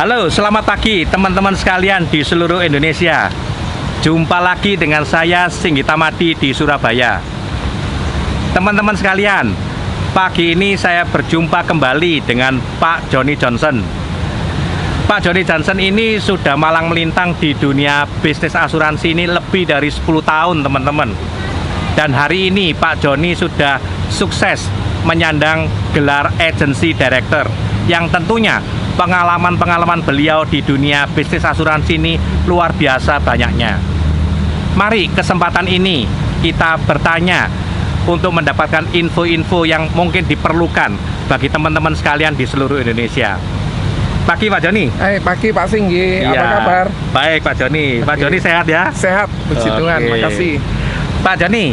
Halo, selamat pagi teman-teman sekalian di seluruh Indonesia. Jumpa lagi dengan saya Singgita Madi di Surabaya. Teman-teman sekalian, pagi ini saya berjumpa kembali dengan Pak Johnny Johnson. Pak Johnny Johnson ini sudah malang melintang di dunia bisnis asuransi ini lebih dari 10 tahun teman-teman. Dan hari ini Pak Johnny sudah sukses menyandang gelar agency director, yang tentunya pengalaman-pengalaman beliau di dunia bisnis asuransi ini luar biasa banyaknya. Mari kesempatan ini kita bertanya untuk mendapatkan info-info yang mungkin diperlukan bagi teman-teman sekalian di seluruh Indonesia. Pagi Pak Johnny. Pagi Pak Singgi, apa kabar? Baik Pak Johnny. Pak Johnny sehat ya? Sehat, puji Tuhan, makasih. Pak Johnny,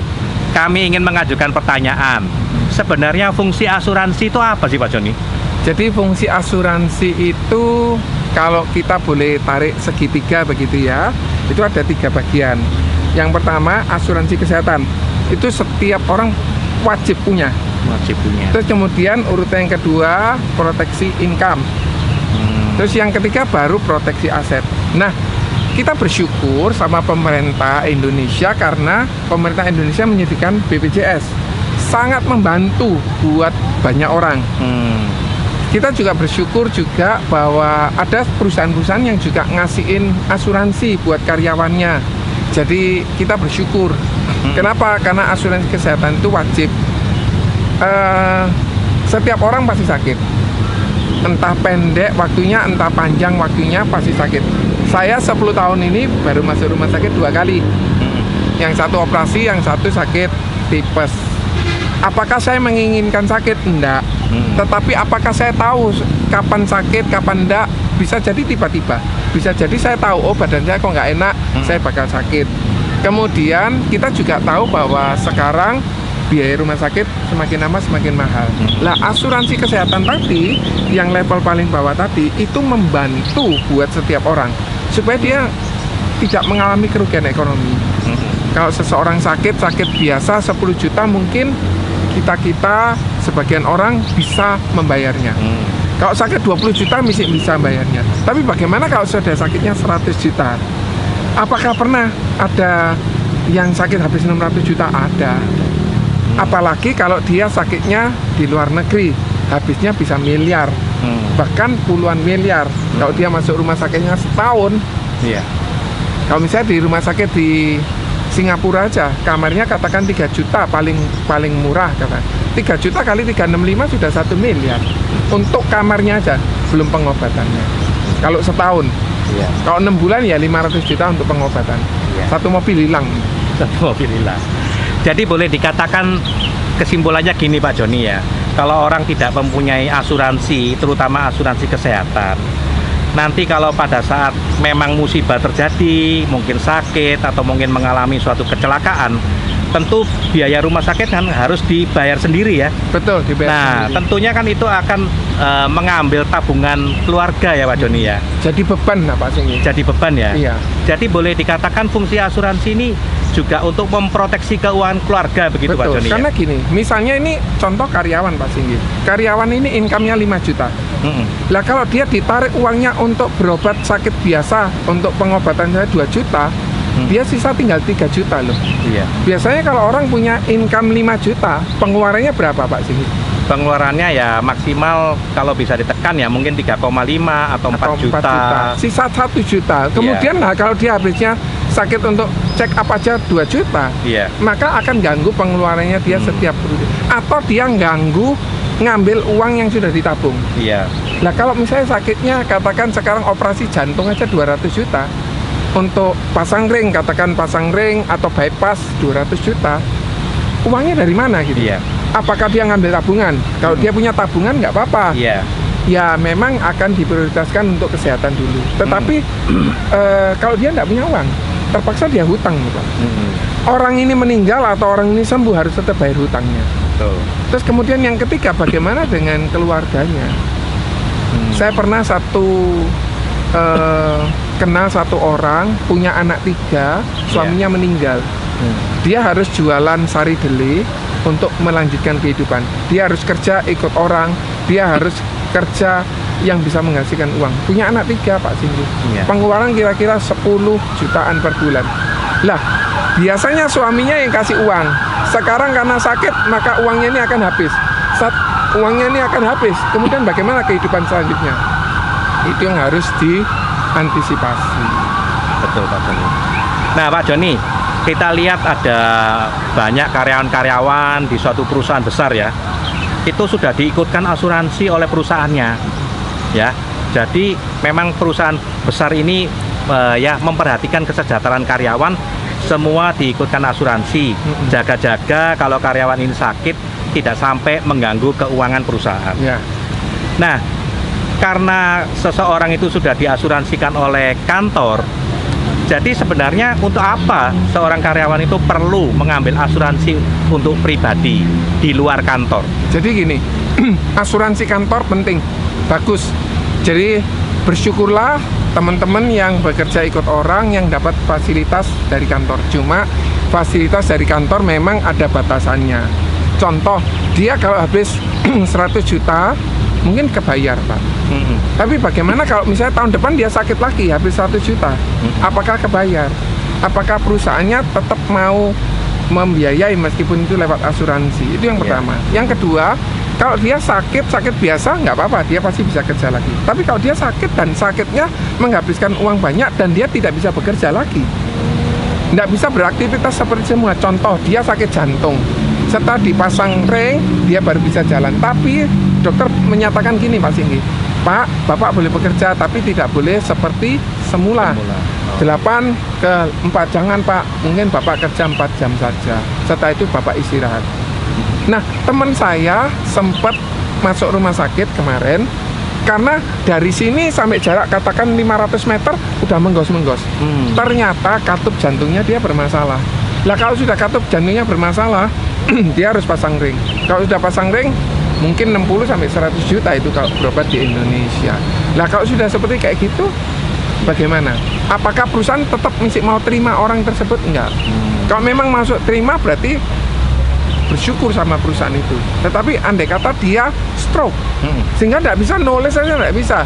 kami ingin mengajukan pertanyaan. Sebenarnya fungsi asuransi itu apa sih Pak Johnny? Jadi fungsi asuransi itu kalau kita boleh tarik segitiga begitu ya, itu ada 3 bagian. Yang pertama asuransi kesehatan, itu setiap orang wajib punya. Wajib punya. Terus kemudian urutan yang kedua proteksi income. Terus yang ketiga baru proteksi aset. Nah, kita bersyukur sama pemerintah Indonesia karena pemerintah Indonesia menyediakan BPJS. Sangat membantu buat banyak orang. Kita juga bersyukur juga bahwa ada perusahaan-perusahaan yang juga ngasihin asuransi buat karyawannya. Jadi kita bersyukur. Kenapa? Karena asuransi kesehatan itu wajib. Setiap orang pasti sakit. Entah pendek waktunya, entah panjang waktunya, pasti sakit. Saya 10 tahun ini baru masuk rumah sakit 2 kali. Yang satu operasi, yang satu sakit tipes. Apakah saya menginginkan sakit? Enggak. Tetapi apakah saya tahu kapan sakit, kapan enggak? Bisa jadi tiba-tiba. Bisa jadi saya tahu, oh badan saya kok nggak enak, saya bakal sakit. Kemudian kita juga tahu bahwa sekarang biaya rumah sakit semakin lama semakin mahal. Lah asuransi kesehatan tadi, yang level paling bawah tadi, itu membantu buat setiap orang supaya dia tidak mengalami kerugian ekonomi. Kalau seseorang sakit biasa 10 juta mungkin kita sebagian orang bisa membayarnya. Kalau sakit 20 juta mesti bisa bayarnya. Tapi bagaimana kalau sudah sakitnya 100 juta? Apakah pernah ada yang sakit habis 600 juta? Ada. Apalagi kalau dia sakitnya di luar negeri, habisnya bisa miliar, bahkan puluhan miliar. Kalau dia masuk rumah sakitnya setahun. Kalau misalnya di rumah sakit di Singapura aja, kamarnya katakan 3 juta paling murah kata. 3 juta kali 365 sudah 1 miliar. Untuk kamarnya aja, belum pengobatannya. Kalau setahun. Kalau 6 bulan ya 500 juta untuk pengobatan. Satu mobil hilang. Satu mobil hilang. Jadi boleh dikatakan kesimpulannya gini Pak Johnny ya. Kalau orang tidak mempunyai asuransi, terutama asuransi kesehatan, nanti kalau pada saat memang musibah terjadi, mungkin sakit atau mungkin mengalami suatu kecelakaan, tentu biaya rumah sakit kan harus dibayar sendiri ya. Betul, dibayar sendiri. Tentunya kan itu akan mengambil tabungan keluarga ya Pak Johnny ya. Jadi beban Pak Singgi. Jadi beban ya. Iya. Jadi boleh dikatakan fungsi asuransi ini juga untuk memproteksi keuangan keluarga begitu. Betul, Pak Johnny karena ya? Gini, misalnya ini contoh karyawan Pak Singgi. Karyawan ini income-nya 5 juta. Lah kalau dia ditarik uangnya untuk berobat sakit biasa, untuk pengobatan saya 2 juta, dia sisa tinggal 3 juta loh. Iya. Biasanya kalau orang punya income 5 juta, pengeluarannya berapa Pak Singgi? Pengeluarannya ya maksimal kalau bisa ditekan ya mungkin 3,5 atau 4 juta. Sisa 1 juta. Kemudian nah kalau dia habisnya sakit untuk check up aja 2 juta, maka akan ganggu pengeluarannya dia setiap atau dia ganggu ngambil uang yang sudah ditabung. Nah kalau misalnya sakitnya katakan sekarang operasi jantung aja 200 juta, untuk pasang ring, katakan pasang ring atau bypass 200 juta, uangnya dari mana gitu? Apakah dia ngambil tabungan? Kalau dia punya tabungan nggak apa-apa. Ya memang akan diprioritaskan untuk kesehatan dulu. Tetapi kalau dia nggak punya uang, terpaksa dia hutang gitu. Orang ini meninggal atau orang ini sembuh harus tetap bayar hutangnya. Terus kemudian yang ketiga, bagaimana dengan keluarganya? Saya pernah kenal satu orang punya anak 3, suaminya meninggal. Dia harus jualan sari deli untuk melanjutkan kehidupan. Dia harus kerja ikut orang, dia harus kerja yang bisa menghasilkan uang. Punya anak 3 Pak Singgi. Iya. Pengeluaran kira-kira 10 jutaan per bulan. Lah, biasanya suaminya yang kasih uang. Sekarang karena sakit, maka uangnya ini akan habis. Saat uangnya ini akan habis, kemudian bagaimana kehidupan selanjutnya? Itu yang harus diantisipasi. Betul Pak Joni. Nah Pak Joni, kita lihat ada banyak karyawan-karyawan di suatu perusahaan besar ya, itu sudah diikutkan asuransi oleh perusahaannya ya. Jadi memang perusahaan besar ini ya memperhatikan kesejahteraan karyawan, semua diikutkan asuransi. Jaga-jaga kalau karyawan ini sakit tidak sampai mengganggu keuangan perusahaan. Ya. Nah, karena seseorang itu sudah diasuransikan oleh kantor, jadi sebenarnya untuk apa seorang karyawan itu perlu mengambil asuransi untuk pribadi di luar kantor? Jadi gini, asuransi kantor penting, bagus. Jadi bersyukurlah teman-teman yang bekerja ikut orang yang dapat fasilitas dari kantor. Cuma fasilitas dari kantor memang ada batasannya. Contoh, dia kalau habis 100 juta mungkin kebayar Pak. Tapi bagaimana kalau misalnya tahun depan dia sakit lagi habis 100 juta? Apakah kebayar? Apakah perusahaannya tetap mau membiayai meskipun itu lewat asuransi? Itu yang pertama. Yang kedua, kalau dia sakit biasa nggak apa-apa, dia pasti bisa kerja lagi. Tapi kalau dia sakit dan sakitnya menghabiskan uang banyak dan dia tidak bisa bekerja lagi, nggak bisa beraktivitas seperti semua. Contoh, dia sakit jantung, setelah dipasang ring dia baru bisa jalan. Tapi dokter menyatakan gini Pak Singgi, Pak, Bapak boleh bekerja tapi tidak boleh seperti semula. 8 ke 4, jangan Pak, mungkin Bapak kerja 4 jam saja. Setelah itu Bapak istirahat. Nah, teman saya sempat masuk rumah sakit kemarin karena dari sini sampai jarak katakan 500 meter udah menggos-menggos. Ternyata katup jantungnya dia bermasalah. Lah kalau sudah katup jantungnya bermasalah, dia harus pasang ring. Kalau sudah pasang ring, mungkin 60 sampai 100 juta itu kalau berobat di Indonesia. Lah kalau sudah seperti kayak gitu, bagaimana? Apakah perusahaan tetap mesti mau terima orang tersebut? Enggak. Kalau memang masuk terima berarti bersyukur sama perusahaan itu. Tetapi andai kata dia stroke, sehingga tidak bisa nulis saja, tidak bisa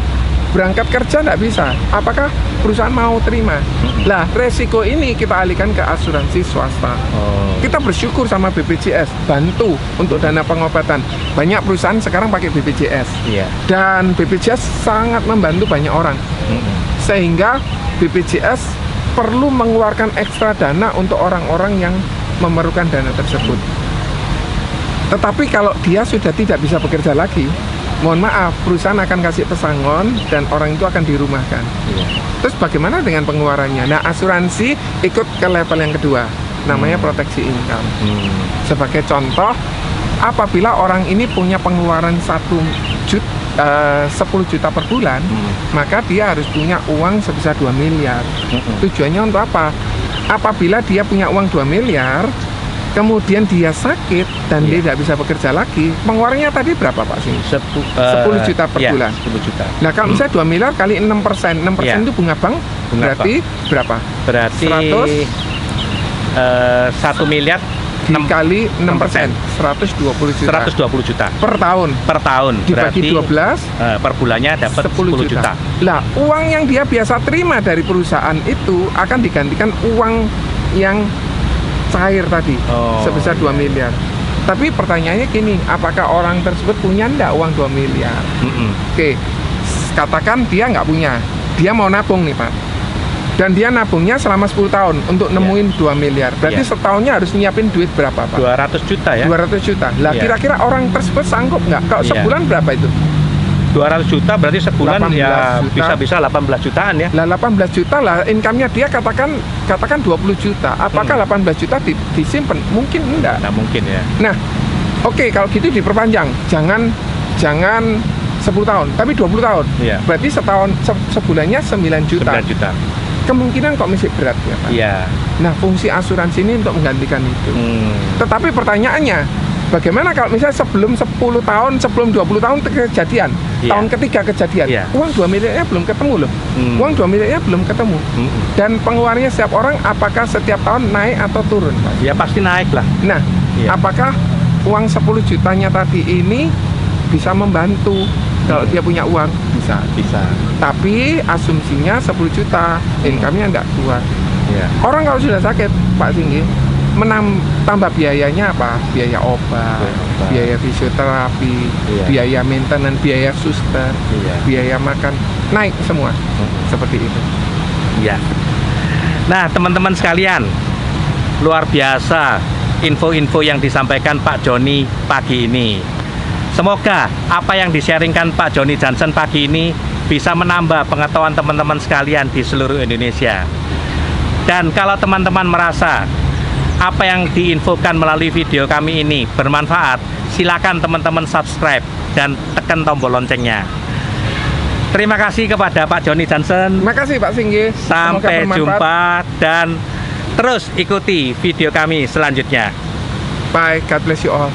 berangkat kerja, tidak bisa, apakah perusahaan mau terima? Lah resiko ini kita alihkan ke asuransi swasta. Kita bersyukur sama BPJS bantu untuk dana pengobatan. Banyak perusahaan sekarang pakai BPJS, dan BPJS sangat membantu banyak orang, sehingga BPJS perlu mengeluarkan ekstra dana untuk orang-orang yang memerlukan dana tersebut. Tetapi kalau dia sudah tidak bisa bekerja lagi, mohon maaf, perusahaan akan kasih pesangon dan orang itu akan dirumahkan. Terus bagaimana dengan pengeluarannya? Nah, asuransi ikut ke level yang kedua, namanya proteksi income. Sebagai contoh, apabila orang ini punya pengeluaran 10 juta per bulan, maka dia harus punya uang sebesar 2 miliar. Tujuannya untuk apa? Apabila dia punya uang 2 miliar, kemudian dia sakit dan dia tidak bisa bekerja lagi, pengeluarannya tadi berapa Pak Sing? 10 juta per bulan. 10 juta. Nah kalau misalnya 2 miliar kali 6%, 6% itu bunga bank, berarti berapa? Berarti 1 miliar dikali 6%, 120 juta. 120 juta per tahun. Per tahun. Dibagi 12, per bulannya dapat 10 juta. Lah, uang yang dia biasa terima dari perusahaan itu akan digantikan uang yang cair tadi, sebesar 2 miliar. Tapi pertanyaannya gini, apakah orang tersebut punya enggak uang 2 miliar? Oke, katakan dia nggak punya, dia mau nabung nih Pak, dan dia nabungnya selama 10 tahun untuk nemuin 2 miliar. Berarti setahunnya harus nyiapin duit berapa Pak? 200 juta ya? 200 juta. Lah kira-kira orang tersebut sanggup nggak? Kalau sebulan berapa itu? 200 juta berarti sebulan ya juta. bisa 18 jutaan ya. Lah 18 juta lah income-nya dia katakan 20 juta. Apakah 18 juta disimpan? Mungkin enggak. Nah, mungkin ya. Nah, oke, kalau gitu diperpanjang. Jangan 10 tahun, tapi 20 tahun. Berarti sebulannya 9 juta. 9 juta. Kemungkinan kok masih berat ya Pak. Nah, fungsi asuransi ini untuk menggantikan itu. Tetapi pertanyaannya, bagaimana kalau misalnya sebelum 10 tahun, sebelum 20 tahun kejadian, tahun ketiga kejadian, uang 2 miliarnya belum ketemu loh. Uang 2 miliarnya belum ketemu. Dan pengeluarannya setiap orang apakah setiap tahun naik atau turun Pak? Ya pasti naik lah. Nah, apakah uang 10 jutanya tadi ini bisa membantu. Kalau dia punya uang bisa. Tapi asumsinya 10 juta, income-nya enggak keluar. Iya. Orang kalau sudah sakit, Pak Singgi, tambah biayanya apa? Biaya obat, biaya fisioterapi, biaya maintenance, biaya suster, biaya makan, naik semua. Seperti itu. Iya. Nah, teman-teman sekalian, luar biasa info-info yang disampaikan Pak Joni pagi ini. Semoga apa yang di-sharingkan Pak Joni Johnson pagi ini bisa menambah pengetahuan teman-teman sekalian di seluruh Indonesia. Dan kalau teman-teman merasa apa yang diinfokan melalui video kami ini bermanfaat, silakan teman-teman subscribe dan tekan tombol loncengnya. Terima kasih kepada Pak Joni Johnson. Terima kasih Pak Singgi. Sampai jumpa dan terus ikuti video kami selanjutnya. Bye, God bless you all.